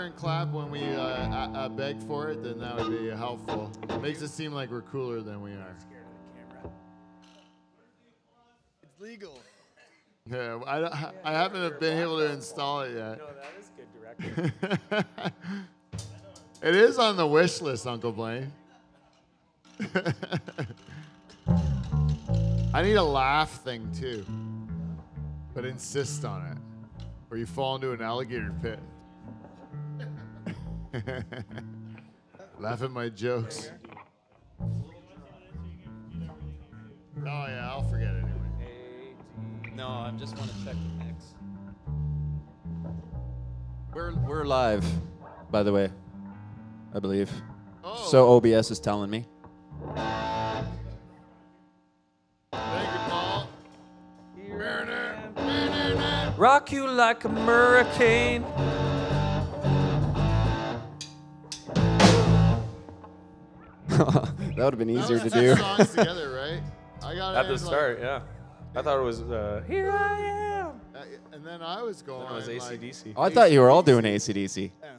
and clap when we beg for it, then that would be helpful. It makes it seem like we're cooler than we are. I'm scared of the camera. It's legal. Yeah, I haven't been able to install it yet. No, that is good direction. It is on the wish list, Uncle Blaine. I need a laugh thing too, but insist on it, or you fall into an alligator pit. Laugh at my jokes. Oh yeah, I'll forget it anyway. No, I just want to check the mix. We're live, by the way, I believe. Oh. So OBS is telling me. Thank you, Paul. Rock you like a hurricane. That would have been easier to Two do. songs together, right? I got At the start, yeah. I thought it was Here I Am. And then I was going. It was like, AC/DC. Oh, I thought you were all doing AC/DC. Yeah.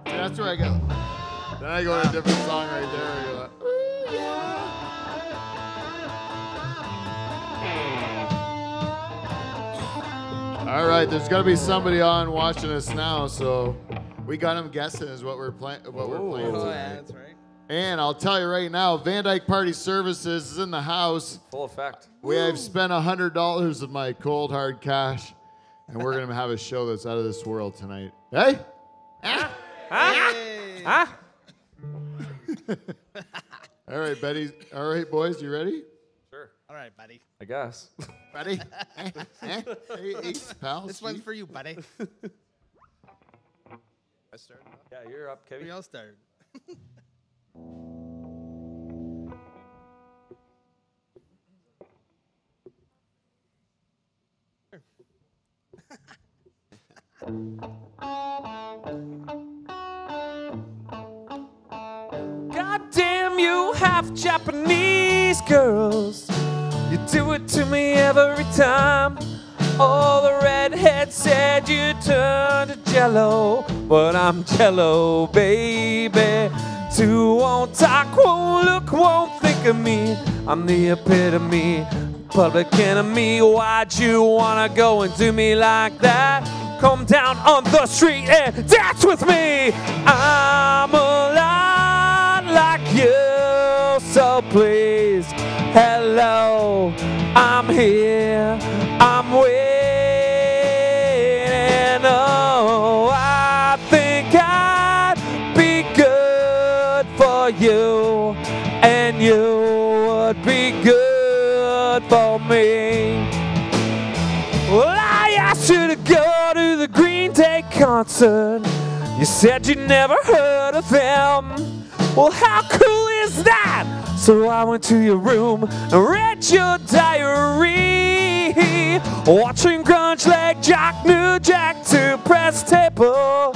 That's where I go. Then I go to a different song right there. I go like, ooh, yeah. All right, there's got to be somebody on watching us now, so we got them guessing is what we're playing. What we're playing Oh, tonight. yeah, that's right. And I'll tell you right now, Van Dyke Party Services is in the house. Full effect. We have spent $100 of my cold hard cash, and we're gonna have a show that's out of this world tonight. Hey? Huh? Hey. Huh? All right, Betty. All right, boys, you ready? Sure. All right, buddy. I guess. Ready? Hey, pal. This one's for you, buddy. I started. Yeah, you're up, We Kevin. all started. God damn you half Japanese girls. You do it to me every time. All the redheads said you turned to jello, but I'm jello, baby. Two won't talk, won't look, won't think of me. I'm the epitome, public enemy. Why'd you wanna go and do me like that? Come down on the street and dance with me. I'm a lot like you, so please, hello, I'm here, I'm waiting. Oh, I think I'd be good for you, and you would be good for me. Well, I asked you to go to the Green Day concert. You said you never heard of them. Well, how cool is that? So I went to your room and read your diary, watching grunge like Jack New Jack to press table.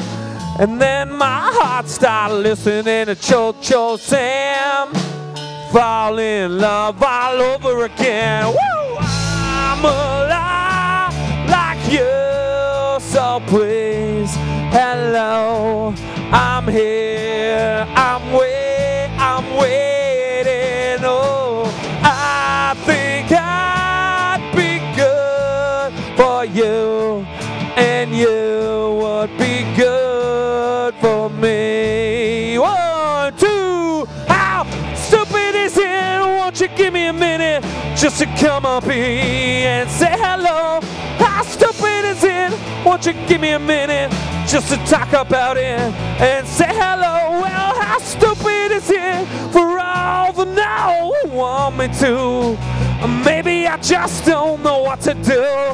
And then my heart started listening to Cho Cho Sam. Fall in love all over again. Woo! I'm alive like you, so please, hello, I'm here, I'm waiting. Oh, I think I'd be good for you, and you would be good for me. 1, 2, how stupid is it? Won't you give me a minute just to come up here and say hello? How stupid is it? Won't you give me a minute just to talk about it and say hello? Well, how stupid is it for all the no want me to? Maybe I just don't know what to do.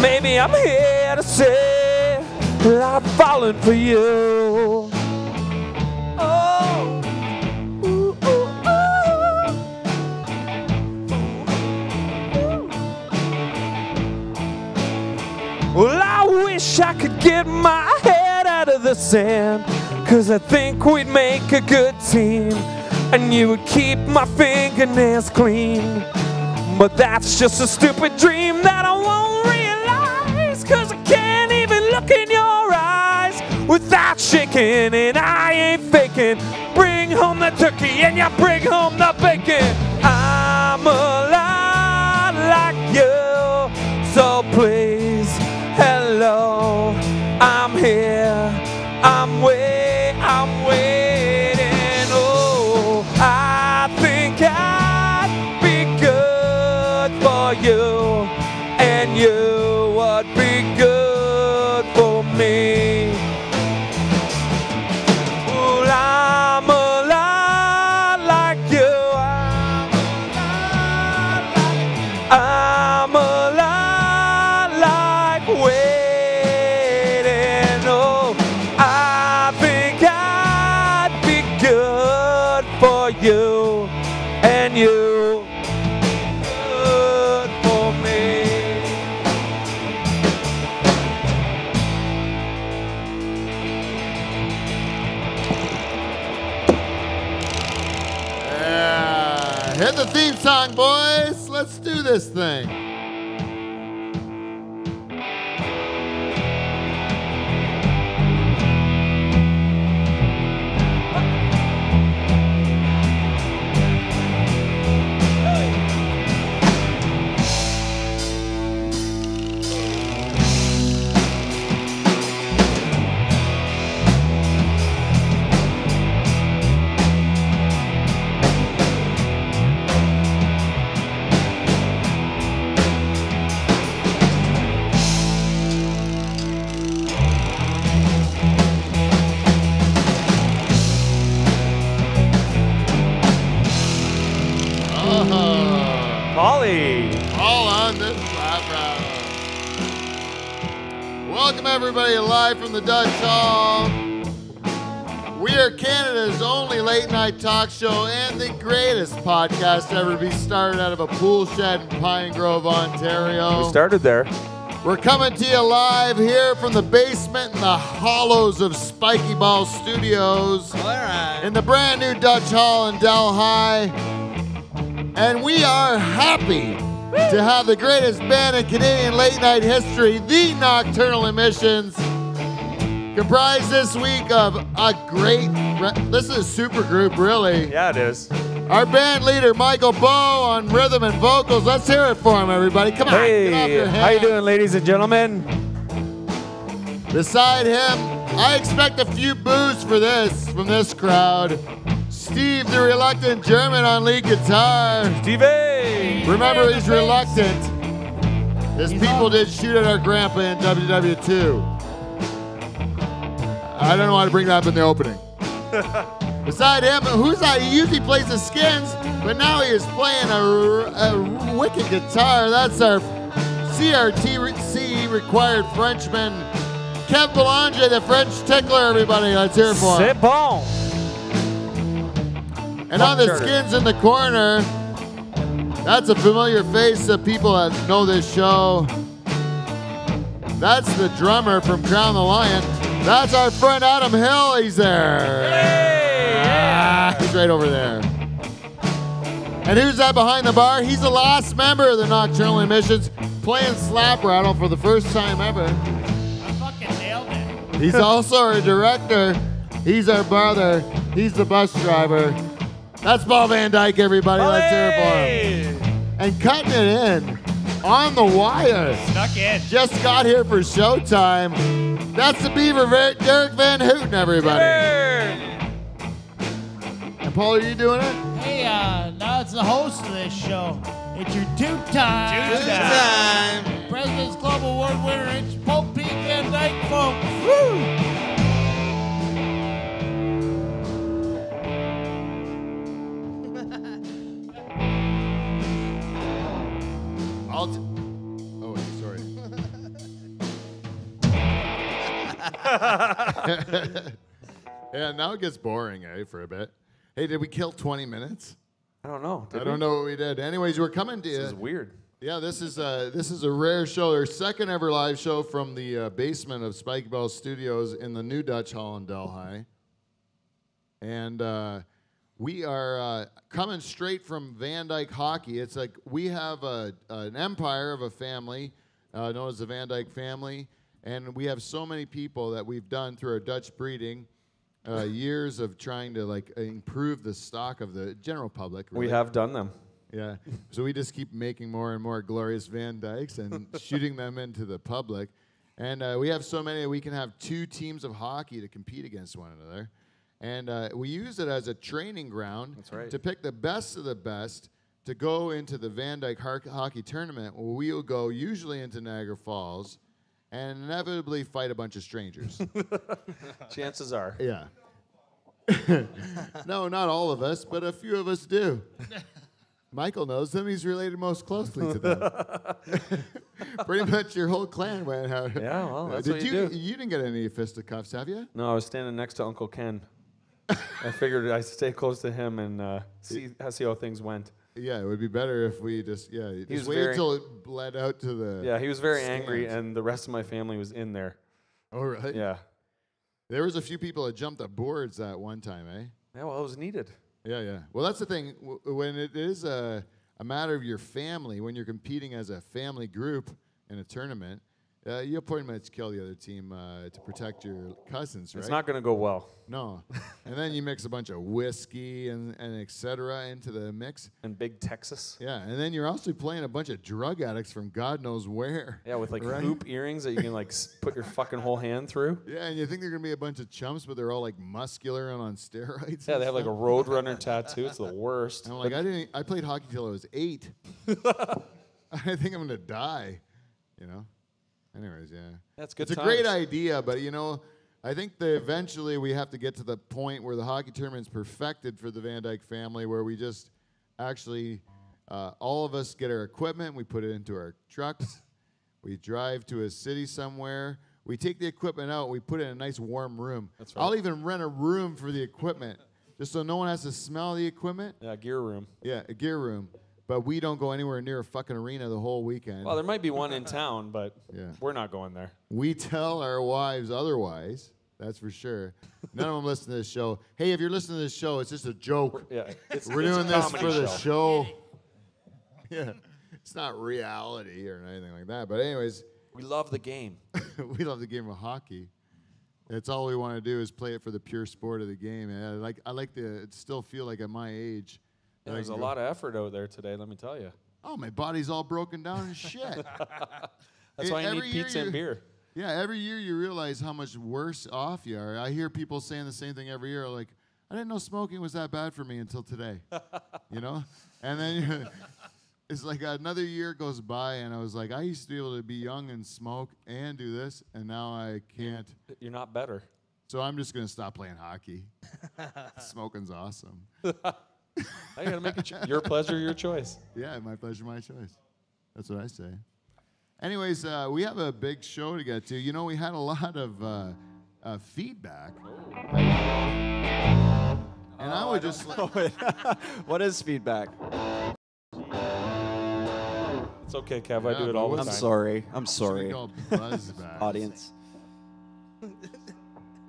Maybe I'm here to say that I'm falling for you. Oh. Ooh, ooh, ooh. Well, I wish I could get my head out of the sand, 'cause I think we'd make a good team. and you would keep my fingernails clean. But that's just a stupid dream that I won't realize, 'cause I can't even look in your eyes without shaking, and I ain't faking. Bring home the turkey and you bring home the bacon. I'm a lot like you, so please, hello, I'm here, I'm waiting. Oh, I think I'd be good for you, and you would be good for me. Well, I'm a lot like you. I'm a lot like waiting. Oh, I think I'd be good for you, and you good for me. Yeah. Hit the theme song, boys. Let's do this thing. Molly. All on this flat round. Welcome everybody live from the Dutch Hall. We are Canada's only late night talk show and the greatest podcast to ever be started out of a pool shed in Pine Grove, Ontario. We started there. We're coming to you live here from the basement in the hollows of Spiky Ball Studios All right. in the brand new Dutch Hall in Delhi. And we are happy to have the greatest band in Canadian late night history, the Nocturnal Emissions, comprised this week of a this is a super group, really. Yeah, it is. Our band leader, Michael Bow, on rhythm and vocals. Let's hear it for him, everybody. Come on, get off Hey, your how you hands. doing, ladies and gentlemen? Beside him, I expect a few boos for this from this crowd. Steve, the reluctant German on lead guitar. Stevie. Remember, he's reluctant. His people did shoot at our grandpa in WW2. I don't know how to bring that up in the opening. Beside him, who's that? He usually plays the Skins, but now he is playing a wicked guitar. That's our CRTC required Frenchman, Kev Belanger, the French tickler, everybody. Let's hear it for him. C'est bon. And on the Skins in the corner, that's a familiar face of people that know this show. That's the drummer from Crown the Lion. That's our friend Adam Hill. He's there. He's right over there. And who's that behind the bar? He's the last member of the Nocturnal Emissions, playing slap rattle for the first time ever. I fucking nailed it. He's also our director. He's our brother. He's the bus driver. That's Paul Van Dyke, everybody. Let's hear it for him. And cutting it in on the wire. Snuck in. Just got here for showtime. That's the Beaver, Derek Van Houten, everybody. And Paul, are you doing it? Hey, now it's the host of this show. It's your two-time President's Club Award winner. It's Pope Pete Van Dyke, folks. Woo! Oh, wait, sorry. Yeah, now it gets boring, for a bit. Hey, did we kill 20 minutes? I don't know. I don't know what we did. Anyways, we're coming to you. This is weird. Yeah, this is a rare show. Our second ever live show from the basement of Spike Bell Studios in the new Dutch Hall in Delhi. And We are coming straight from Van Dyke Hockey. It's like we have an empire of a family known as the Van Dyke family, and we have so many people that we've done through our Dutch breeding, years of trying to like improve the stock of the general public. Really. We have done them. Yeah. So we just keep making more and more glorious Van Dykes and shooting them into the public. And we have so many, we can have 2 teams of hockey to compete against one another. And we use it as a training ground to pick the best of the best to go into the Van Dyke Hockey Tournament, where we'll go usually into Niagara Falls and inevitably fight a bunch of strangers. Chances are. Yeah. No, not all of us, but a few of us do. Michael knows them. He's related most closely to them. Pretty much your whole clan went out. Yeah, well, that's what you do. You didn't get any fisticuffs, have you? No, I was standing next to Uncle Ken. I figured I'd stay close to him and see how things went. Yeah, it would be better if we just wait until it bled out to the. Yeah, he was very stands. angry, and the rest of my family was in there. Oh, right. Yeah. There was a few people that jumped the boards at one time, eh? Yeah, well, it was needed. Yeah. Well, that's the thing. When it is a matter of your family, when you're competing as a family group in a tournament, you'll pretty much kill the other team to protect your cousins, right? It's not going to go well. No. And then you mix a bunch of whiskey and et cetera into the mix. And Big Texas. Yeah, and then you're also playing a bunch of drug addicts from God knows where. Yeah, with like hoop earrings that you can like put your fucking whole hand through. Yeah, and you think they're going to be a bunch of chumps, but they're all like muscular and on steroids. Yeah, they have like a Roadrunner tattoo. It's the worst. And I'm like, I played hockey till I was 8. I think I'm going to die, you know? Anyways, yeah. That's good. It's a great idea, but I think that eventually we have to get to the point where the hockey tournament's perfected for the Van Dyke family, where we just actually, all of us get our equipment, we put it into our trucks, we drive to a city somewhere, we take the equipment out, we put it in a nice warm room. That's right. I'll even rent a room for the equipment, just so no one has to smell the equipment. Yeah, gear room. Yeah, a gear room. But we don't go anywhere near a fucking arena the whole weekend. Well, there might be one in town, but we're not going there. We tell our wives otherwise. That's for sure. None of them listen to this show. Hey, if you're listening to this show, it's just a joke. We're doing this for the show. Yeah, it's not reality or anything like that. But anyways, we love the game. We love the game of hockey. That's all we want to do is play it for the pure sport of the game. And I like to still feel like at my age. Yeah, there's a lot of effort out there today, let me tell you. Oh, my body's all broken down and shit. That's why I need pizza and beer. Yeah, every year you realize how much worse off you are. I hear people saying the same thing every year, like, I didn't know smoking was that bad for me until today, you know? And then it's like another year goes by, and I was like, I used to be able to be young and smoke and do this, and now I can't. You're not better. So I'm just going to stop playing hockey. Smoking's awesome. I gotta make your pleasure, your choice. Yeah, my pleasure, my choice. That's what I say. Anyways, we have a big show to get to. You know, we had a lot of feedback. And I would just... What is feedback? It's okay, Kev. I do it all the time. I'm sorry. Audience.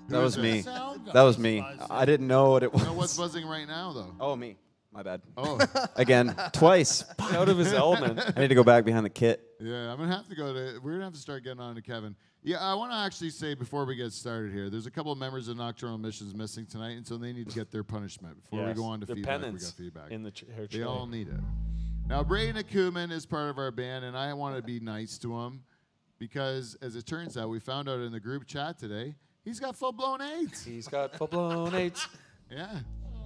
That was me. That was me. I didn't know what it was. You know what's buzzing right now, though? Oh, me. My bad. Oh. Again, twice. Out of his element. I need to go back behind the kit. Yeah, I'm going to have to we're going to have to start getting on to Kevin. Yeah, I want to actually say before we get started here, there's a couple of members of Nocturnal Missions missing tonight, and so they need to get their punishment before we go on to feedback. We got feedback. In the they all need it. Now, Braden Akuman is part of our band, and I want to be nice to him because, as it turns out, we found out in the group chat today, he's got full-blown AIDS. He's got full-blown AIDS. Yeah.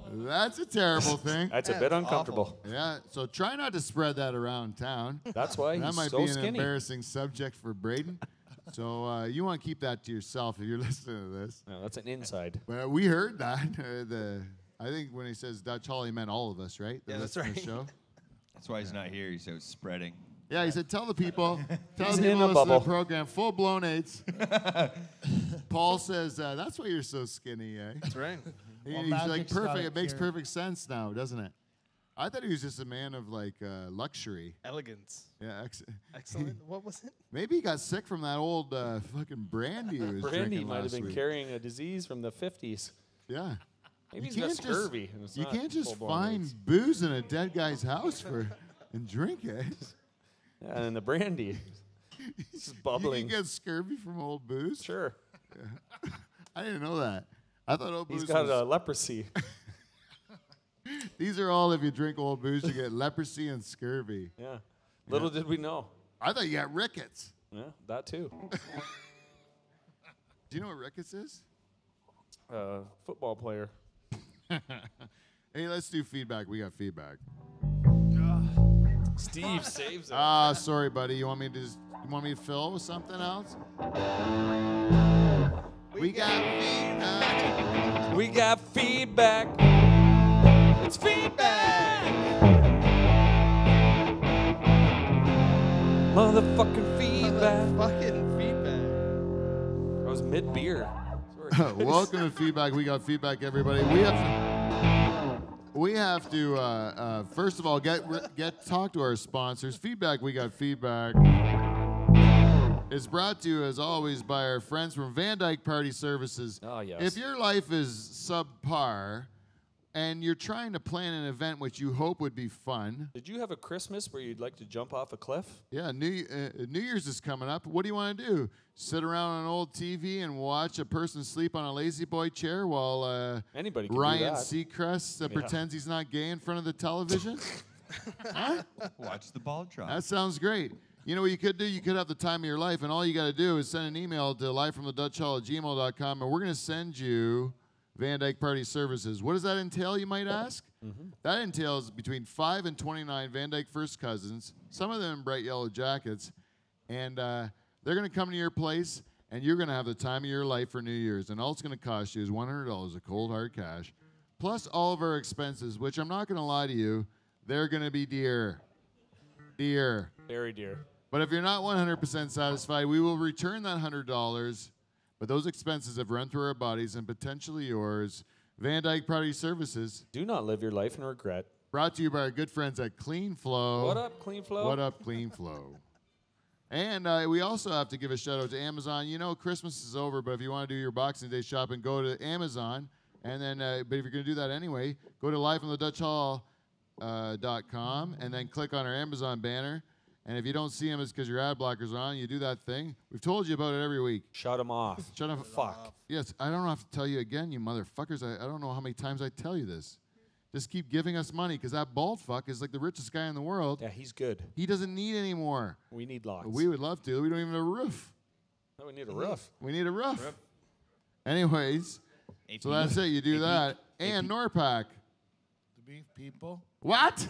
That's a terrible thing. That's a bit uncomfortable. Awful. Yeah, so try not to spread that around town. That's why that he's might so be an skinny. Embarrassing subject for Braden. So you want to keep that to yourself if you're listening to this. No, that's an inside. Well, we heard that. I think when he says Dutch Hall, he meant all of us, right? Yeah, that's right. Show. That's why he's not here. He's out spreading. Yeah, he said, tell the people. Tell He's the people in a listen bubble. to the program. Full-blown AIDS. Paul says, that's why you're so skinny, eh? That's right. He's like, perfect. It makes perfect sense now, doesn't it? I thought he was just a man of like luxury. Elegance. Yeah, Excellent. What was it? Maybe he got sick from that old fucking brandy he was Brandy drinking might have last been week. carrying a disease from the 50s. Yeah. Maybe he's got scurvy. And it's You not can't just full-blown find AIDS. booze in a dead guy's house and drink it. Yeah, and the brandy. It's just bubbling. You can get scurvy from old booze? Sure. I didn't know that. I thought old booze He's got was... leprosy. These are all if you drink old booze, you get leprosy and scurvy. Yeah. Little did we know. I thought you got rickets. Yeah, that too. Do you know what rickets is? Football player. Hey, let's do feedback. We got feedback. Steve saves it. Sorry, buddy. You want me to fill with something else? We got feedback. We got feedback. It's feedback. Motherfucking feedback. Fucking feedback. I was mid beer. Welcome to feedback. We got feedback, everybody. We have to first of all talk to our sponsors. Feedback. We got feedback. Is brought to you as always by our friends from Van Dyke Party Services. Oh yes. If your life is subpar and you're trying to plan an event which you hope would be fun. Did you have a Christmas where you'd like to jump off a cliff? Yeah, New Year's is coming up. What do you want to do? Sit around on an old TV and watch a person sleep on a lazy boy chair while Anybody can Ryan do that. Seacrest pretends he's not gay in front of the television? Huh? Watch the ball drop. That sounds great. You know what you could do? You could have the time of your life, and all you got to do is send an email to livefromthedutchhall@gmail.com, and we're going to send you Van Dyke Party Services. What does that entail, you might ask? That entails between 5 and 29 Van Dyke first cousins, some of them in bright yellow jackets, and they're going to come to your place, and you're going to have the time of your life for New Year's, and all it's going to cost you is $100 of cold hard cash, plus all of our expenses, which I'm not going to lie to you, they're going to be dear. Dear. Very dear. But if you're not 100% satisfied, we will return that $100. But those expenses have run through our bodies and potentially yours. Van Dyke Party Services. Do not live your life in regret. Brought to you by our good friends at Clean Flow. What up, Clean Flow? What up, Clean Flow? And we also have to give a shout out to Amazon. You know, Christmas is over, but if you want to do your Boxing Day shopping, go to Amazon. And then, but if you're going to do that anyway, go to livefromthedutchhall.com and then click on our Amazon banner. And if you don't see them, it's because your ad blockers are on. You do that thing. We've told you about it every week. Shut them off. Shut up. Fuck. Yes, I don't have to tell you again, you motherfuckers. I don't know how many times I tell you this. Just keep giving us money because that bald fuck is like the richest guy in the world. Yeah, he's good. He doesn't need any more. We need lots. We would love to. We don't even have a roof. No, we need a roof. We need a roof. Anyways, AP. so that's it. You do that. And Norpac. The beef people. What?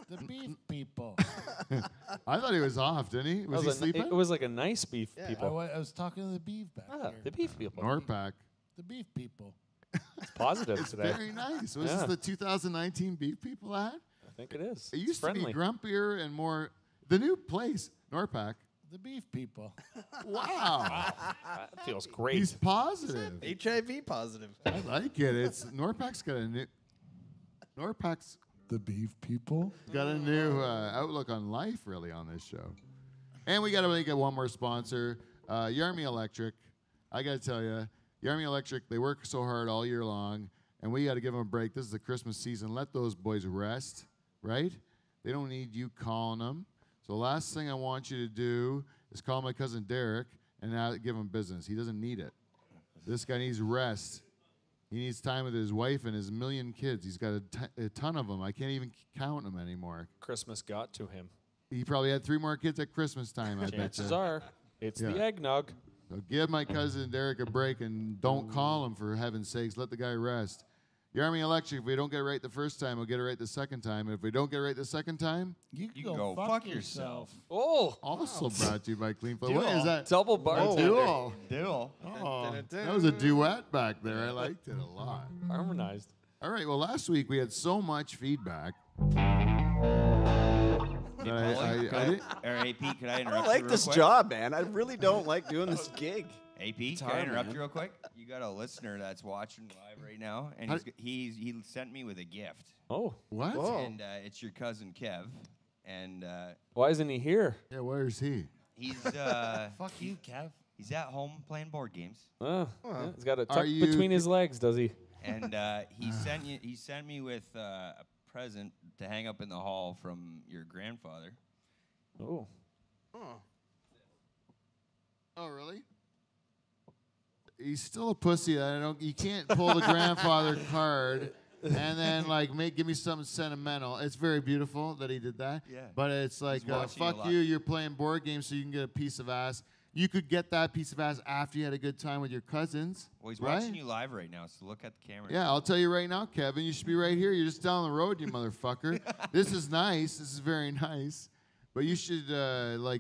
The beef people. I thought he was off, didn't he? Was he sleeping? It was like a nice beef people. I was talking to the beef back Ah, here. the beef people. Norpac. The beef people. It's positive today. Very nice. Was Yeah. this the 2019 Beef People ad? I think it is. It used It's to friendly. be grumpier and more. The new place, Norpac. The beef people. Wow. That feels great. He's positive. HIV positive. I like it. It's Norpac's got a new. Norpac's The beef people. got a new outlook on life, really, on this show. And we got to make it one more sponsor, Yarmy Electric. I got to tell you, Yarmy Electric, they work so hard all year long, and we got to give them a break. This is the Christmas season. Let those boys rest, right? They don't need you calling them. So the last thing I want you to do is call my cousin Derek and now give him business. He doesn't need it. This guy needs rest. He needs time with his wife and his million kids. He's got a ton of them. I can't even count them anymore. Christmas got to him. He probably had 3 more kids at Christmas time, I bet Chances you. are, it's the Yeah. eggnog. So give my cousin Derek a break and don't call him, for heaven's sakes. Let the guy rest. Yarmy Electric, if we don't get it right the first time, we'll get it right the second time. And if we don't get it right the second time, You You can can go fuck yourself. Oh, also brought to you by Clean Flow. What Duel. is that? double A bartender. duel. Duel. Oh, that was a duet back there. I liked it a lot. Harmonized. All right, well, last week we had so much feedback. Hey, that Paulie, I didn't. or AP, could I I interrupt don't you like real this quick? job, man. I really don't like doing this gig. AP, can I hard, interrupt man. you real quick? You got a listener that's watching live right now, and How- he sent me with a gift, Oh, What? Whoa. and it's your cousin Kev, and why isn't he here? Yeah, where is he? he's Fuck you, Kev. he's at home playing board games. Yeah, he's got a Are tuck you- between his legs, does he? And he sent me with a present to hang up in the hall from your grandfather. Oh. Oh, really? He's still a pussy. You can't pull the grandfather card and then give me something sentimental. It's very beautiful that he did that. Yeah. But it's like, watching you a fuck lot. you. You're playing board games so you can get a piece of ass. You could get that piece of ass after you had a good time with your cousins. Well, he's right? watching you live right now, so look at the camera. Yeah, I'll tell you right now, Kevin. You should be right here. You're just down the road, you motherfucker. This is nice. This is very nice. But you should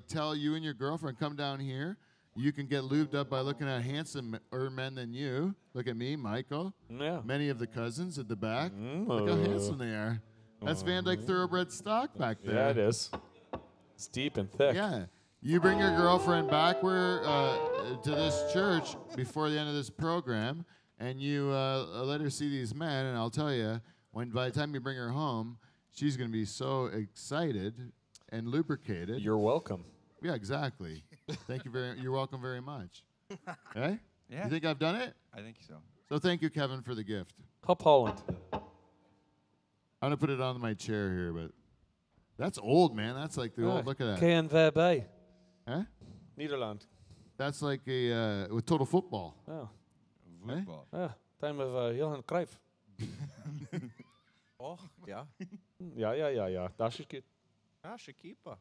tell you and your girlfriend, come down here. You can get lubed up by looking at handsomer men than you. Look at me, Michael. Yeah. Many of the cousins at the back. Look how handsome they are. That's Van Dyke Thoroughbred stock back there. Yeah, it is. It's deep and thick. Yeah. You bring your girlfriend back to this church before the end of this program, and you let her see these men, and I'll tell you, by the time you bring her home, she's going to be so excited and lubricated. You're welcome. Yeah, exactly. Thank you you're welcome very much. Hey? Yeah. You think I've done it? I think so. So thank you, Kevin, for the gift. Hop Holland. I'm going to put it on my chair here, but that's old, man. That's like the old, look at that. KNVB. Huh? Nederland. That's like with total football. Oh. Voetbal. Time of Johan Cruijff. Oh, yeah. Ja. Dat is good. Gosh, a keeper.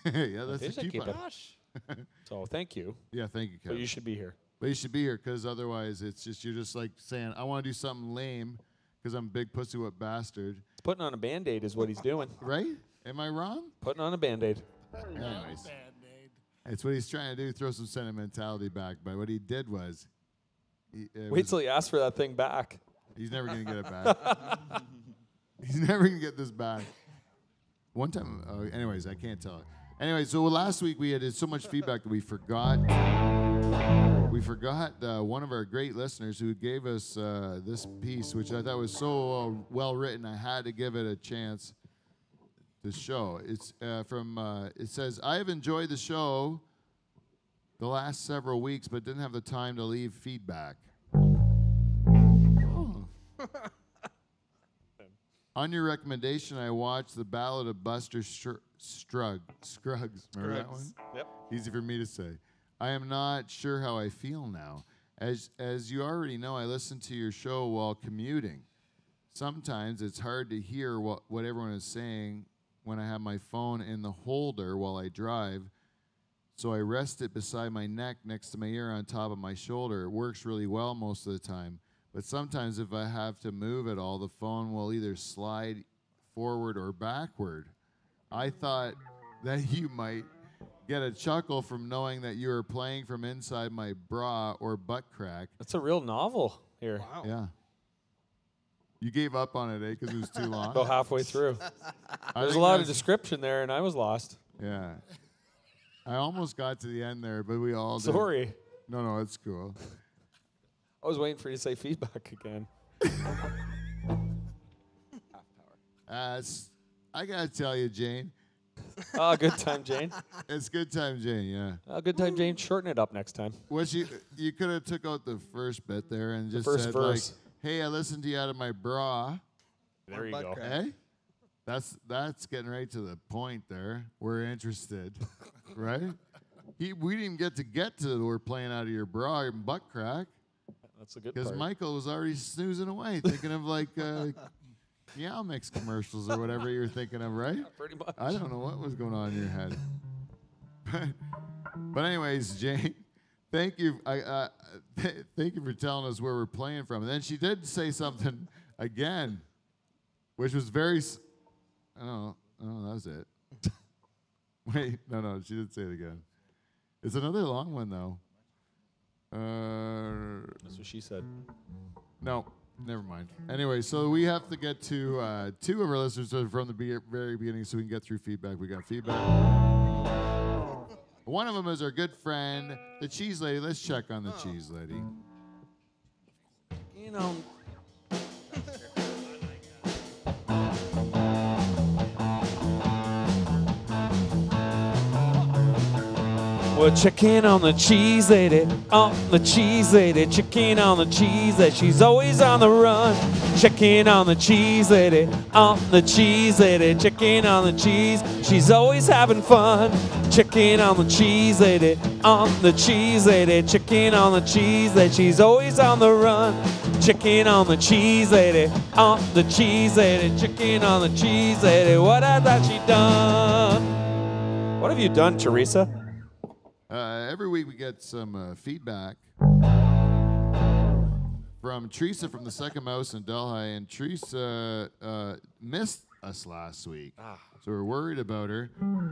Yeah, that's is the a keeper. keeper. So thank you. Yeah, thank you, But Kevin. you should be here. But you should be here because otherwise you're just like saying, I want to do something lame because I'm a big pussy whip bastard. Putting on a Band-Aid is what he's doing. Right? Am I wrong? Putting on a Band-Aid. Anyways, Band-Aid. it's what he's trying to do, throw some sentimentality back. But what he did was, Wait till he asks for that thing back. he's never going to get it back. He's never going to get this back. One time, anyways, I can't tell it. Anyway, so last week we had so much feedback that we forgot. We forgot one of our great listeners who gave us this piece, which I thought was so well written. I had to give it a chance to show. It's it says, I have enjoyed the show the last several weeks, but didn't have the time to leave feedback. Oh. On your recommendation, I watched The Ballad of Buster Scruggs. Remember that one? Yep. Easy for me to say. I am not sure how I feel now. As you already know, I listen to your show while commuting. Sometimes it's hard to hear what everyone is saying when I have my phone in the holder while I drive, so I rest it beside my neck next to my ear on top of my shoulder. It works really well most of the time. But sometimes if I have to move at all, the phone will either slide forward or backward. I thought that you might get a chuckle from knowing that you are playing from inside my bra or butt crack. That's a real novel here. Wow. Yeah. You gave up on it, eh, because it was too long? About halfway through. I There's a think lot of that's- description there, and I was lost. Yeah. I almost got to the end there, but we all did. Sorry. No, it's cool. I was waiting for you to say feedback again. I got to tell you, Jane. Oh, good time, Jane. It's good time, Jane, yeah. Oh, good time, Jane. Shorten it up next time. You could have took out the first bit there and just first said, verse. like, hey, I listened to you out of my bra. There you butt go. crack. Hey? That's getting right to the point there. We're interested, right? We didn't even get to we're playing out of your bra or butt crack That's a good because part. Michael was already snoozing away, thinking of like Meow Mix commercials or whatever you were thinking of, right? Pretty much. I don't know what was going on in your head. But anyways, Jane, thank you. Thank you for telling us where we're playing from. And then she did say something again, which was very. Oh, that was it. Wait, no, she did say it again. It's another long one though. That's what she said. No, never mind. Anyway, so we have to get to two of our listeners from the very beginning so we can get through feedback. We got feedback. One of them is our good friend, the Cheese Lady. Let's check on the Cheese Lady. You know, We're checking on the cheese lady, on the cheese lady, checking on the cheese lady. She's always on the run. Checking on the cheese lady, on the cheese lady, checking on the cheese. She's always having fun. Checking on the cheese lady, on the cheese lady, checking on the cheese lady. She's always on the run. Checking on the cheese lady, on the cheese lady, checking on the cheese lady. What has that she done? What have you done, Teresa? Every week we get some feedback from Teresa from the Second Mouse in Delhi, and Teresa missed us last week, so we're worried about her.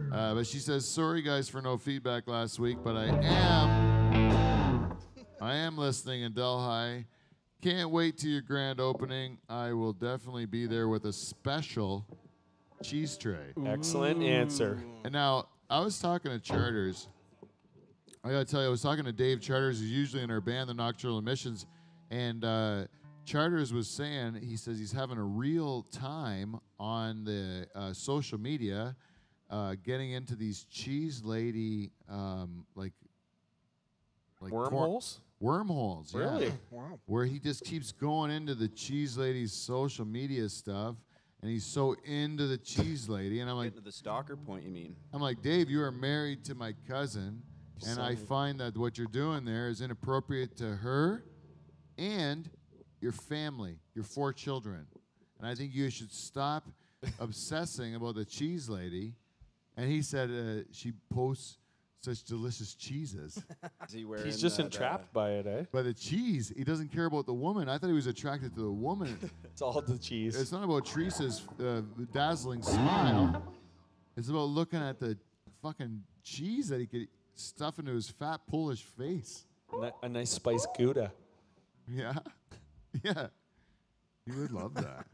But she says, "Sorry guys for no feedback last week, but I am listening in Delhi. Can't wait to your grand opening. I will definitely be there with a special cheese tray." Excellent answer. And now I was talking to Charters. I gotta tell you, I was talking to Dave Charters, who's usually in our band, the Nocturnal Emissions, and Charters was saying, he says he's having a real time on the social media getting into these cheese lady, like Wormholes? Wormholes, yeah. Really? Wow. Where he just keeps going into the cheese lady's social media stuff, and he's so into the cheese lady, and I'm like, Getting to the stalker point, you mean? I'm like, Dave, you are married to my cousin, and I find that what you're doing there is inappropriate to her and your family, your 4 children. And I think you should stop obsessing about the cheese lady. And he said she posts such delicious cheeses. Is he wearing He's just that, entrapped by it, eh? But the cheese, he doesn't care about the woman. I thought he was attracted to the woman. It's all the cheese. It's not about Teresa's dazzling smile. It's about looking at the fucking cheese that he could stuff into his fat Polish face. A nice spiced Gouda. Yeah. Yeah. You would love that.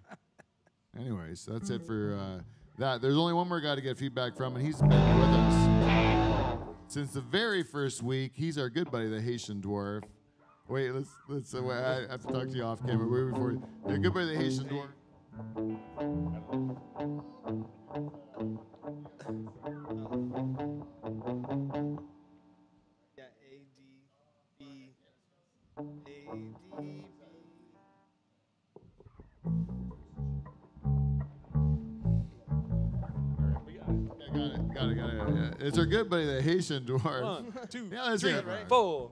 Anyways, that's it for that. There's only one more guy to get feedback from, and he's been with us since the very first week. He's our good buddy, the Haitian dwarf. Wait, let's. Wait, I have to talk to you off camera. Wait before. Yeah, good buddy, the Haitian dwarf. Yeah, A-D-B. A-D-B. Got it. Yeah. It's our good buddy, the Haitian dwarf. 1, 2, Yeah, that's 3, it, right? 4.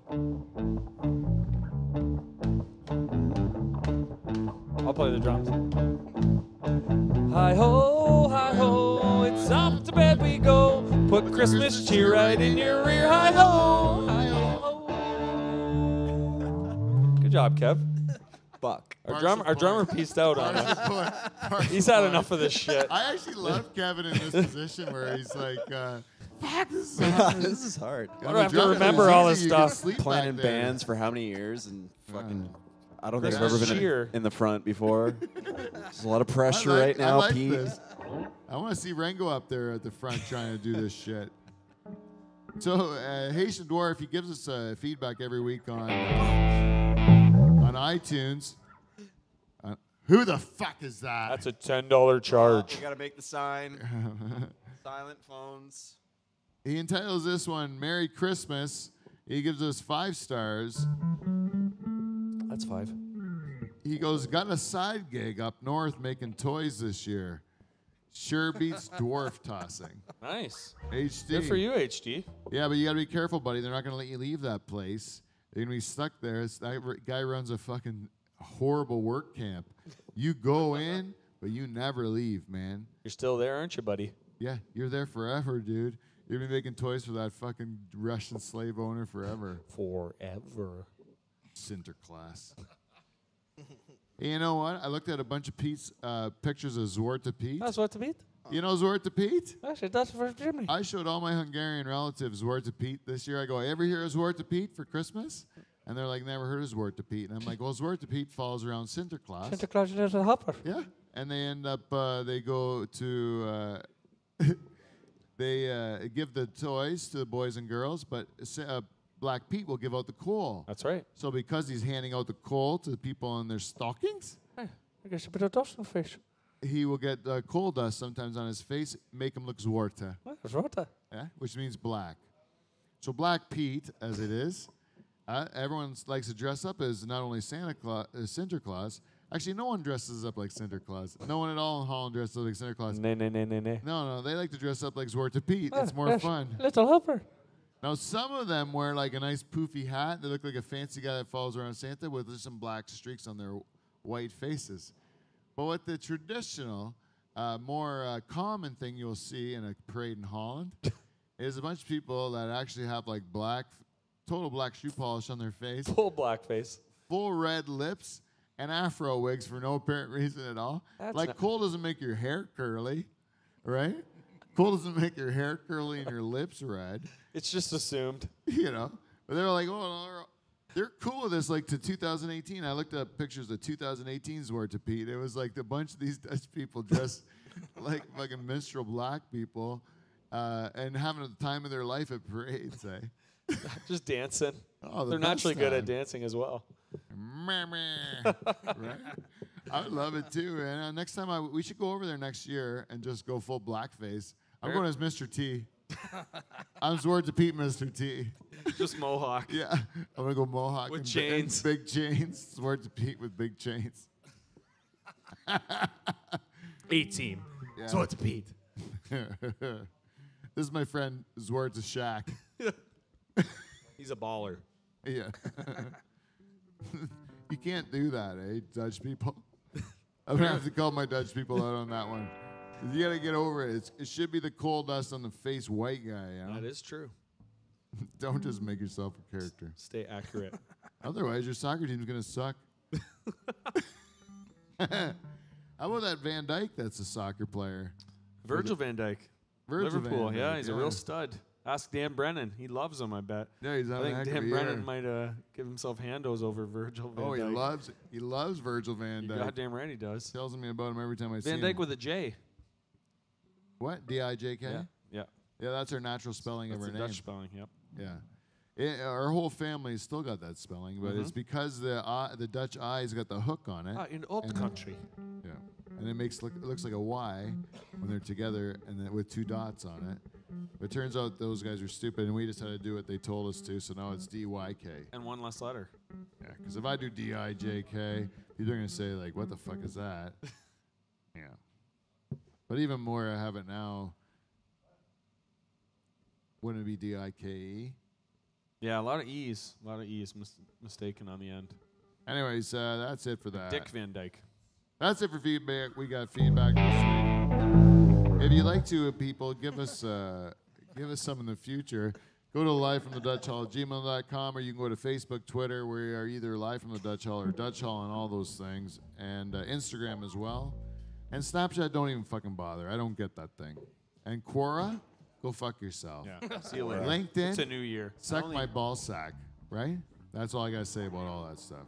I'll play the drums. Hi ho, it's off to bed we go. Put Christmas cheer right in your rear. Hi ho, hi ho. Good job, Kev. Buck. Our drummer pieced out on us. He's had enough of this shit. I actually love Kevin in this position where he's like, fuck, this is This is hard. Why do I have to remember all this stuff? Playing in bands for how many years and fucking. I don't think I've Christmas ever been cheer. in the front before. There's a lot of pressure I right now, like Pete. This. I want to see Rengo up there at the front trying to do this shit. So Haitian Dwarf, he gives us feedback every week on iTunes. Who the fuck is that? That's a $10 charge. We gotta make the sign. Silent phones. He entitles this one "Merry Christmas." He gives us 5 stars. That's 5. He goes, got a side gig up north making toys this year. Sure beats dwarf tossing. Nice. HD. Good for you, HD. Yeah, but you got to be careful, buddy. They're not going to let you leave that place. You're going to be stuck there. That guy runs a fucking horrible work camp. You go in, but you never leave, man. You're still there, aren't you, buddy? Yeah, you're there forever, dude. You're going to be making toys for that fucking Russian slave owner forever. Forever. Sinterklaas. Hey, you know what? I looked at a bunch of Pete's pictures of Zwarta Pete. That's what to beat. You know Zwarta Pete? Actually, that's for Jimmy. I showed all my Hungarian relatives Zwarta Pete this year. I go, ever hear of Zwarta Pete for Christmas? And they're like, never heard of Zwarta Pete. And I'm like, well, Zwarta Pete falls around Sinterklaas. Santa Claus is a hopper. Yeah. And they end up, they go to, they give the toys to the boys and girls, but Black Pete will give out the coal. That's right. So because he's handing out the coal to the people in their stockings, Hey, I guess a bit of dust on the face. he will get coal dust sometimes on his face, make him look Zwarta, That's right. yeah? Which means black. So Black Pete, as it is, everyone likes to dress up as not only Sinterklaas. Actually, no one dresses up like Sinterklaas. No one at all in Holland dresses up like Sinterklaas. Nay. No, they like to dress up like Zwarte Piet. It's more fun. Little helper. Now, some of them wear like a nice poofy hat. They look like a fancy guy that follows around Santa with just some black streaks on their white faces. But what the traditional, more common thing you'll see in a parade in Holland is a bunch of people that actually have like total black shoe polish on their face, Full blackface. full red lips, and afro wigs for no apparent reason at all. That's Like not- Cole doesn't make your hair curly, right? Cole doesn't make your hair curly and your lips red. It's just assumed. You know, but they're like, oh, they're cool with this. Like to 2018, I looked up pictures of 2018's Zwarte Piet. It was like a bunch of these Dutch people dressed like fucking minstrel black people and having the time of their life at parades. Eh? Just dancing. Oh, the They're best naturally good at time. dancing as well. Meh, meh. Right? I would love it too. And next time, we should go over there next year and just go full blackface. I'm going as Mr. T. I'm Zwarte Piet, Mr. T. Just mohawk. Yeah, I'm gonna go mohawk With and chains. big chains. Zwarte Piet with big chains. 18. Yeah. Zwarte Piet. This is my friend Zwarte Shack. He's a baller. Yeah. You can't do that, eh, Dutch people? I'm gonna have to call my Dutch people out on that one. You gotta get over it. It should be the coal dust on the face white guy. You know? That is true. Don't just make yourself a character. Stay accurate. Otherwise, your soccer team's gonna suck. How about that Van Dyke? That's a soccer player. Virgil van Dijk. Virgil Liverpool. van Yeah, Dijk, he's a real stud. Ask Dan Brennan. He loves him, I bet. Yeah, he's I having a think heck Dan of a Brennan year. might give himself handos over Virgil van Oh, Dijk. he loves Virgil van You're Dijk. goddamn right he does. Tells me about him every time I see Van him. Dijk with a J. What? D-I-J-K? Yeah. Yeah, that's our natural spelling That's of the our name. Dutch spelling, yep. Yeah. Our whole family's still got that spelling, but it's because the Dutch I's got the hook on it. In old And- country. Yeah. And it looks like a Y when they're together and then with two dots on it. But it turns out those guys are stupid and we just had to do what they told us to, so now it's D-Y-K. And one less letter. Yeah, because if I do D-I-J-K, people are going to say, like, what the fuck is that? Yeah. But even more, I have it now. Wouldn't it be D-I-K-E? Yeah, a lot of E's. Mistaken on the end. Anyways, that's it for that. Dick Van Dyke. That's it for feedback. We got feedback this week. If you'd like to, people, give us some in the future. Go to livefromthedutchhall@gmail.com, or you can go to Facebook, Twitter. We are either Live from the Dutch Hall or Dutch Hall and all those things. And Instagram as well. And Snapchat, don't even fucking bother. I don't get that thing. And Quora, go fuck yourself. Yeah. See you later. LinkedIn, It's a new year. suck my ball sack, right? That's all I got to say about all that stuff.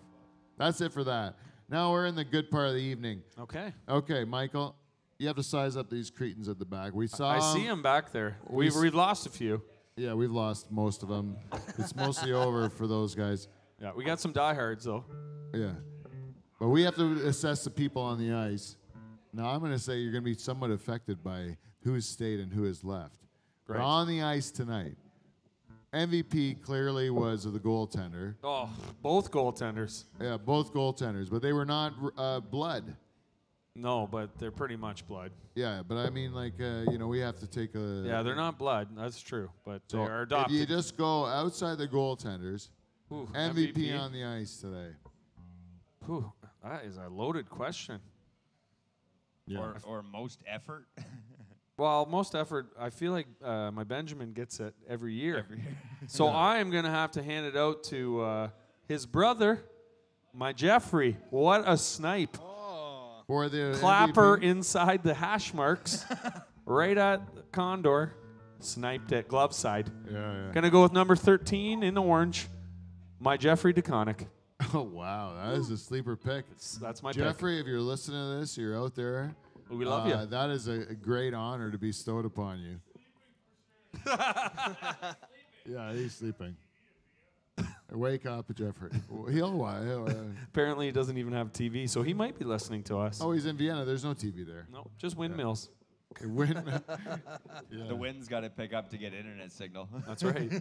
That's it for that. Now we're in the good part of the evening. Okay. Okay, Michael, you have to size up these cretins at the back. We saw. I see him back there. we We've lost a few. Yeah, we've lost most of them. It's mostly over for those guys. Yeah, we got some diehards though. Yeah, but we have to assess the people on the ice. Now I'm going to say you're going to be somewhat affected by who has stayed and who has left. But Right. on the ice tonight, MVP clearly was the goaltender. Oh, both goaltenders. Yeah, both goaltenders, but they were not blood. No, but they're pretty much blood. Yeah, but I mean, like, we have to take a. Yeah, they're not blood. That's true, but So they are if adopted. you just go outside the goaltenders, Ooh, MVP on the ice today. Ooh, that is a loaded question. Yeah. Or most effort. Well, most effort, I feel like my Benjamin gets it every year. Every year. So I am going to have to hand it out to his brother, my Jeffrey. What a snipe. For the Clapper MVP. inside the hash marks, right at the Condor. Sniped it, glove side. Yeah. Going to go with number 13 in orange, my Jeffrey DeConnick. Oh, wow. That is a sleeper pick. That's my pick. Jeffrey, if you're listening to this, you're out there. We love you. That is a great honor to be bestowed upon you. Yeah, he's sleeping. Wake up, Jeffrey. He'll Apparently, he doesn't even have TV, so he might be listening to us. Oh, he's in Vienna. There's no TV there. No, just windmills. Wind. Yeah. The wind's got to pick up to get internet signal. That's right.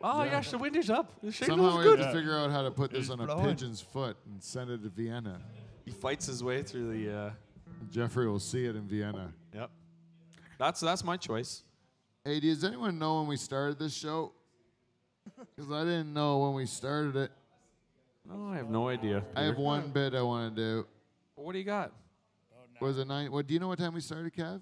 Oh, yes, the wind is up. The signal Somehow is we have good. to figure out how to put this It's on a blowing. pigeon's foot and send it to Vienna. He fights his way through the. Jeffrey will see it in Vienna. Yep. That's my choice. Hey, does anyone know when we started this show? Because I didn't know when we started it. Oh, I have no idea. I have Peter. one bit I want to do. What do you got? Was it 9? What do you know what time we started, Kev?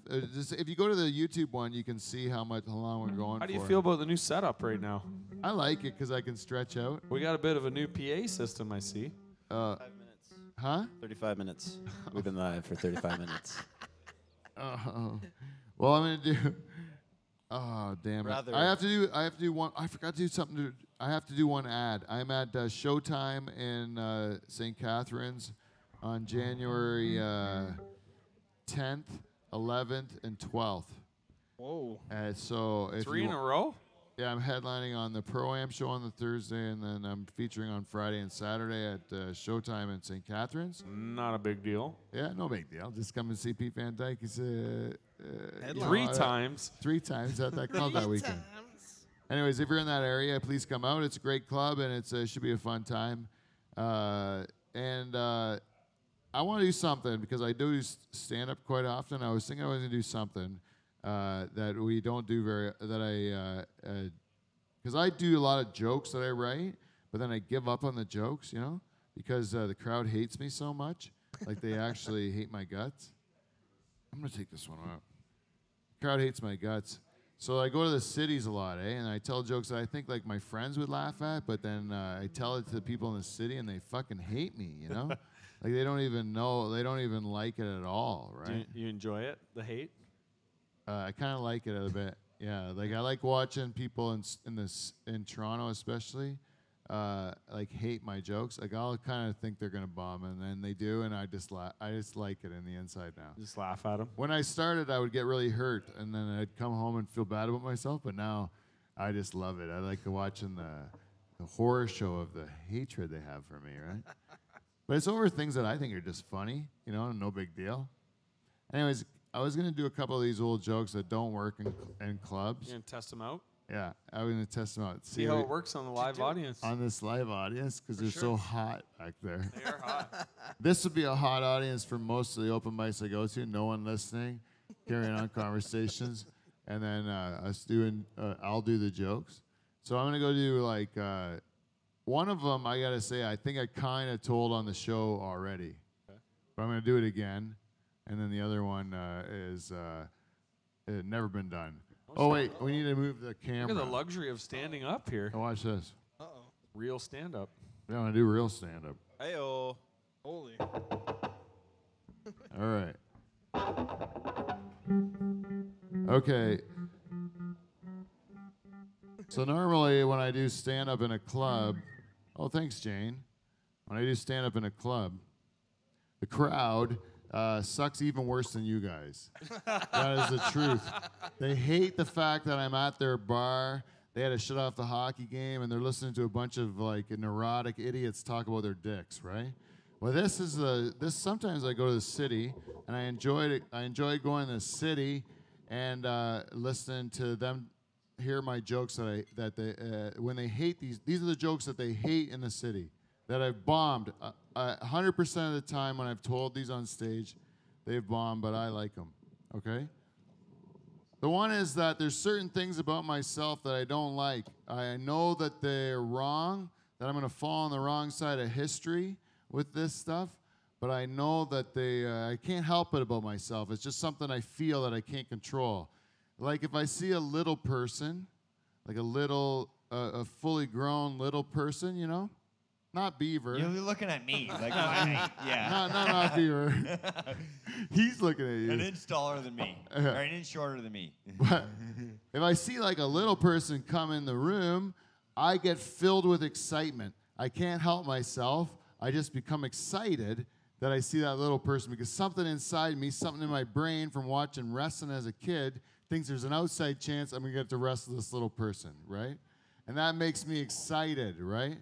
If you go to the YouTube one, you can see how long we're going. How do you for. feel about the new setup right now? I like it because I can stretch out. We got a bit of a new PA system, I see. 5 minutes. Huh? 35 minutes. We've been live for 35 minutes. Oh. Well, I'm gonna do. Oh damn it! Rather- I have to do one. I forgot to do something. I have to do one ad. I'm at Showtime in St. Catharines on January 10th, 11th, and 12th. Whoa. So if 3 you in a row? Yeah, I'm headlining on the Pro-Am show on the Thursday, and then I'm featuring on Friday and Saturday at Showtime in St. Catharines. Not a big deal. Yeah, no big deal. Just come and see Pete Van Dyke. He's you know, 3 times. 3 times at that club that weekend. Anyways, if you're in that area, please come out. It's a great club, and it should be a fun time. I want to do something because I do stand-up quite often. I was thinking I was going to do something that we don't do because I do a lot of jokes that I write, but then I give up on the jokes, you know, because the crowd hates me so much. Like, they actually hate my guts. I'm going to take this one out. Crowd hates my guts. So I go to the cities a lot, and I tell jokes that I think like my friends would laugh at, but then I tell it to the people in the city, and they fucking hate me, you know? Like, they don't even know, they don't even like it at all, right? Do you enjoy it, the hate? I kind of like it a bit, yeah. Like, I like watching people in Toronto especially, like, hate my jokes. Like, I'll kind of think they're gonna bomb, and then they do, and I just like it in the inside now. Just laugh at them. When I started, I would get really hurt, and then I'd come home and feel bad about myself. But now, I just love it. I like watching the horror show of the hatred they have for me, right? But it's over things that I think are just funny, you know, no big deal. Anyways, I was gonna do a couple of these old jokes that don't work in clubs. You gonna test them out? Yeah, I was gonna test them out. See how it works on the live audience. On this live audience, because they're so hot back there. They are hot. This would be a hot audience for most of the open mics I go to. No one listening, carrying on conversations, and then us doing. I'll do the jokes. So I'm gonna go do like one of them. I gotta say, I think I kind of told on the show already, but I'm gonna do it again. And then the other one is it never been done. Oh wait, we need to move the camera. Look at the luxury of standing up here. Now watch this. Real stand-up. I want to do real stand-up. Hey-oh. Holy. All right. Okay. So normally when I do stand-up in a club, oh, thanks, Jane. When I do stand-up in a club, the crowd sucks even worse than you guys. That is the truth. They hate the fact that I'm at their bar. They had to shut off the hockey game, and they're listening to a bunch of like neurotic idiots talk about their dicks, right? Well, this is this. Sometimes I go to the city, and I enjoyed it. I enjoy going to the city and listening to them hear my jokes when they hate these. These are the jokes that they hate in the city that I've bombed 100% of the time when I've told these on stage. They've bombed, but I like them. Okay. The one is that there's certain things about myself that I don't like. I know that they're wrong, that I'm going to fall on the wrong side of history with this stuff, but I know that I can't help it about myself. It's just something I feel that I can't control. Like if I see a little person, like a fully grown little person, you know, not Beaver. You're looking at me. Like, yeah. Not Beaver. He's looking at you. An inch taller than me. Or an inch shorter than me. But if I see like a little person come in the room, I get filled with excitement. I can't help myself. I just become excited that I see that little person because something inside me, something in my brain from watching wrestling as a kid, thinks there's an outside chance I'm going to get to wrestle this little person, right? And that makes me excited, right?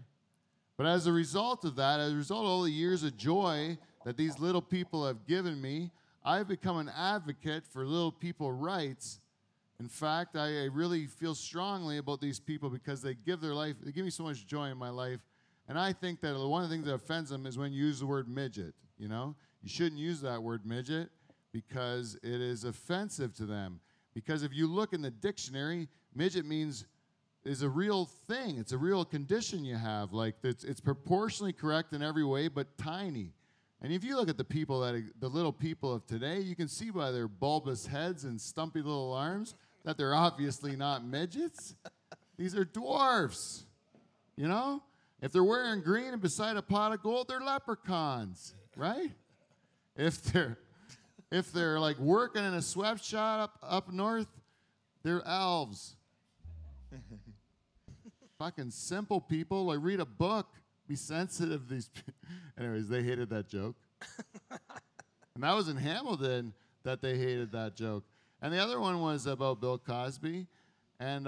But as a result of that, as a result of all the years of joy that these little people have given me, I've become an advocate for little people rights. In fact, I really feel strongly about these people because they give me so much joy in my life. And I think that one of the things that offends them is when you use the word midget, you know? You shouldn't use that word midget because it is offensive to them. Because if you look in the dictionary, midget is a real thing. It's a real condition you have. Like, it's proportionally correct in every way, but tiny. And if you look at the little people of today, you can see by their bulbous heads and stumpy little arms that they're obviously not midgets. These are dwarfs, you know? If they're wearing green and beside a pot of gold, they're leprechauns, right? If they're like working in a sweatshop up north, they're elves. Fucking simple people. Like, read a book. Be sensitive to these people. Anyways, they hated that joke. And that was in Hamilton that they hated that joke. And the other one was about Bill Cosby. And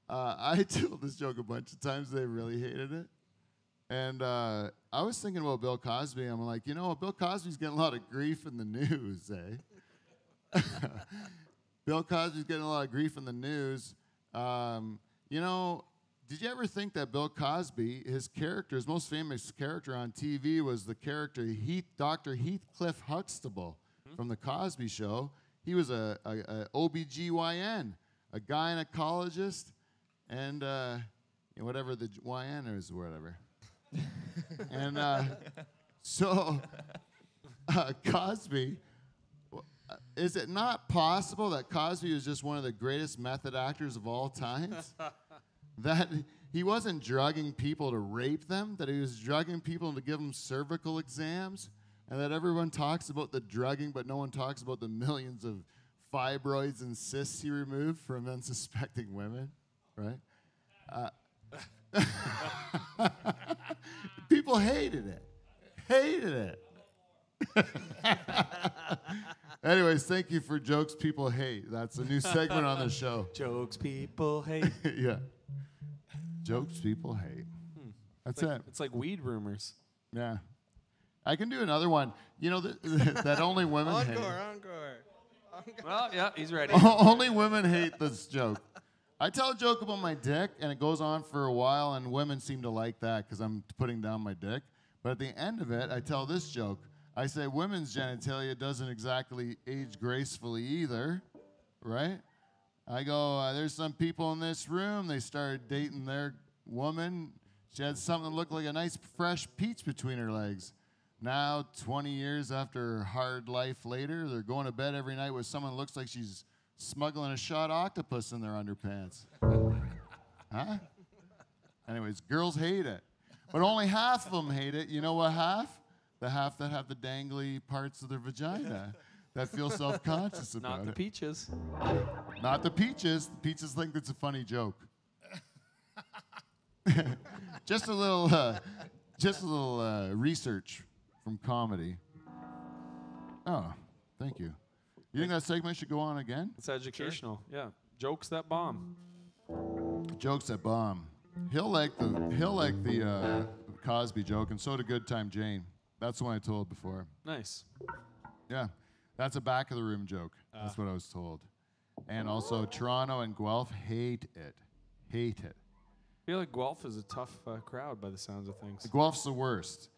I told this joke a bunch of times. They really hated it. And I was thinking about Bill Cosby. I'm like, you know, Bill Cosby's getting a lot of grief in the news, eh? Bill Cosby's getting a lot of grief in the news. You know, did you ever think that Bill Cosby, his most famous character on TV was the character Dr. Heathcliff Huxtable from The Cosby Show? He was a OBGYN, a gynecologist, and whatever the YN is, whatever. And so Cosby, is it not possible that Cosby was just one of the greatest method actors of all times? That he wasn't drugging people to rape them, that he was drugging people to give them cervical exams, and that everyone talks about the drugging, but no one talks about the millions of fibroids and cysts he removed from unsuspecting women, right? People hated it. Anyways, thank you for Jokes People Hate. That's a new segment on the show. Jokes people hate. Yeah. Jokes people hate. That's it. It's like weed rumors. Yeah. I can do another one. You know, that only women hate. Encore. Well, yeah, he's ready. Only women hate this joke. I tell a joke about my dick, and it goes on for a while, and women seem to like that because I'm putting down my dick. But at the end of it, I tell this joke. I say women's genitalia doesn't exactly age gracefully either, right? I go, there's some people in this room, they started dating their woman. She had something that looked like a nice fresh peach between her legs. Now, 20 years after hard life later, they're going to bed every night with someone that looks like she's smuggling a shot octopus in their underpants. Huh? Anyways, girls hate it. But only half of them hate it. You know what half? The half that have the dangly parts of their vagina that feel self-conscious about it. Not the peaches. Not the peaches. The peaches think it's a funny joke. Just a little research from comedy. Oh, thank you. You think that segment should go on again? It's educational. Sure. Yeah. Jokes that bomb. Jokes that bomb. He'll like the Cosby joke, and so did Good Time Jane. That's the one I told before. Nice. Yeah. That's a back of the room joke. That's what I was told. And also, Toronto and Guelph hate it. Hate it. I feel like Guelph is a tough crowd by the sounds of things. Guelph's the worst.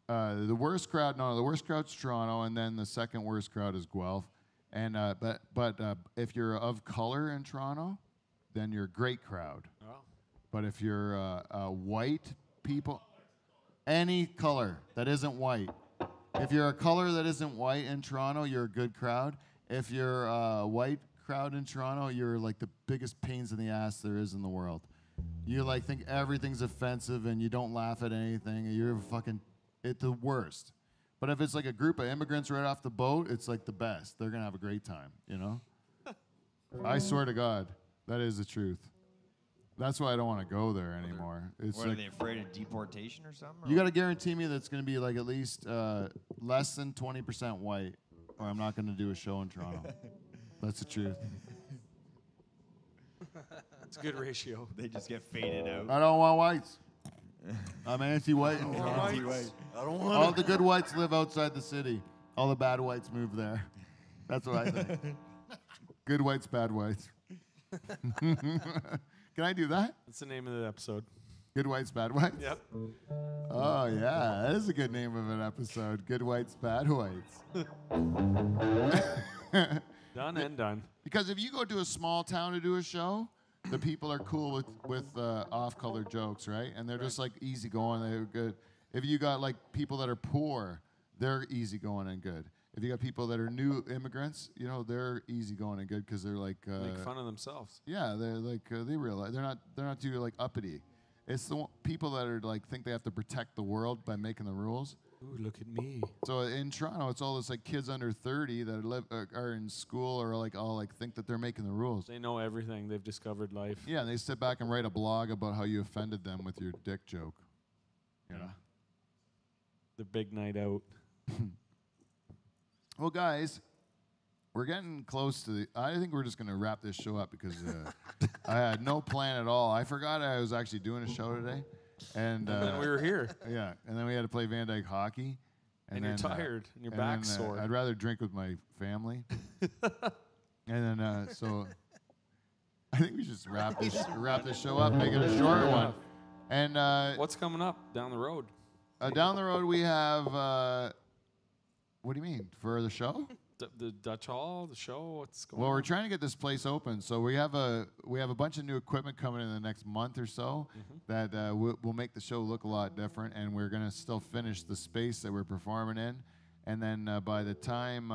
The worst crowd's Toronto, and then the second worst crowd is Guelph. And but if you're of color in Toronto, then you're a great crowd. Oh. But if you're white people, any color that isn't white, if you're a color that isn't white in Toronto, you're a good crowd. If you're a white crowd in Toronto, you're like the biggest pains in the ass there is in the world. You like think everything's offensive and you don't laugh at anything. And you're it's the worst. But if it's like a group of immigrants right off the boat, it's like the best. They're gonna have a great time, you know? I swear to God, that is the truth. That's why I don't want to go there anymore. It's What, like, are they afraid of deportation or something? you got to guarantee me that it's going to be like at least less than 20% white, or I'm not going to do a show in Toronto. That's the truth. It's a good ratio. They just get faded out. I don't want whites. I'm anti-white in Toronto. Anti-white. All the good whites live outside the city. All the bad whites move there. That's what I think. Good whites, bad whites. Can I do that? That's the name of the episode. Good whites, bad whites? Yep. Oh, yeah. That is a good name of an episode. Good whites, bad whites. Done and done. Because if you go to a small town to do a show, the people are cool with off-color jokes, right? And they're just like easygoing. They're good. If you got like people that are poor, they're easygoing and good. If you got people that are new immigrants, you know, they're easygoing and good because they're like Make fun of themselves. yeah, they're like they realize they're not too like uppity. It's the people that are like think they have to protect the world by making the rules. Ooh, look at me. So in Toronto, it's all this like kids under 30 that are in school or like all like think that they're making the rules. They know everything. They've discovered life. Yeah, and they sit back and write a blog about how you offended them with your dick joke. You know. The big night out. Well, guys, we're getting close to the. I think we're just going to wrap this show up because I had no plan at all. I forgot I was actually doing a show today, and then we were here. Yeah, and then we had to play Van Dyke hockey. And you're tired, and your back's sore. I'd rather drink with my family. And then so I think we should just wrap this show up, make it a shorter one. And What's coming up down the road? down the road we have. What do you mean for the show? The Dutch Hall, the show. What's going Well, on? we're trying to get this place open, so we have a bunch of new equipment coming in the next month or so that will make the show look a lot different, and we're gonna still finish the space that we're performing in, and then by the time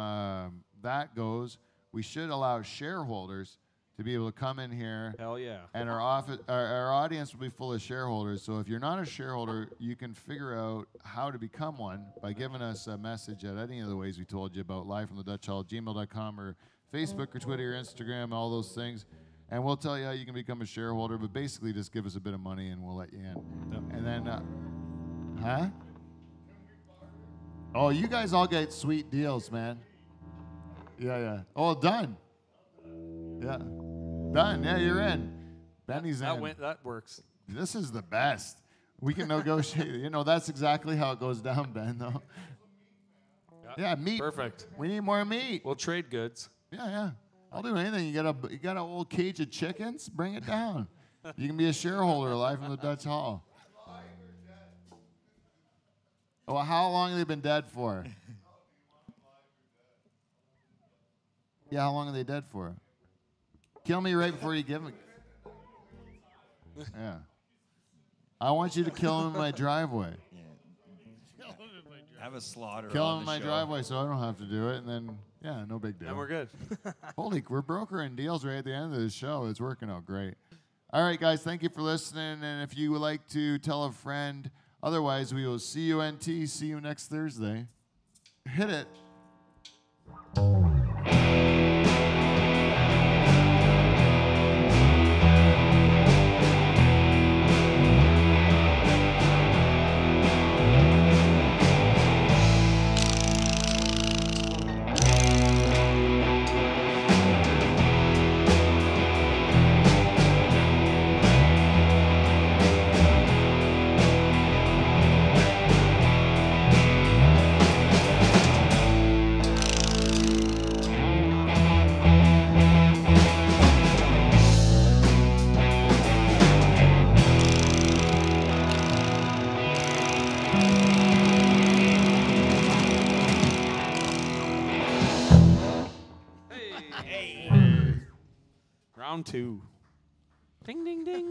that goes, we should allow shareholders to be able to come in here. Hell yeah. And our audience will be full of shareholders. So if you're not a shareholder, you can figure out how to become one by giving us a message at any of the ways we told you about, live from the Dutch Hall, gmail.com, or Facebook or Twitter or Instagram, all those things. And we'll tell you how you can become a shareholder, but basically just give us a bit of money and we'll let you in. Yep. And then, huh? Oh, you guys all get sweet deals, man. Yeah. Oh, done. Yeah. Done. Yeah, you're in. Benny's in. That works. This is the best. We can negotiate. You know, that's exactly how it goes down, Ben, though. Yeah, meat. Perfect. We need more meat. We'll trade goods. Yeah. I'll do anything. You got a old cage of chickens? Bring it down. You can be a shareholder live from the Dutch Hall. Oh, how long have they been dead for? Yeah, how long are they dead for? Kill me right before you give me. Yeah. I want you to kill him in my driveway. Have a slaughter. Kill on him in the my show. driveway so I don't have to do it, and then, yeah, no big deal. And we're good. Holy, we're brokering deals right at the end of the show. It's working out great. All right, guys, thank you for listening. And if you would like to tell a friend, otherwise we will see you next Thursday. Hit it. Round 2. Ding, ding, ding.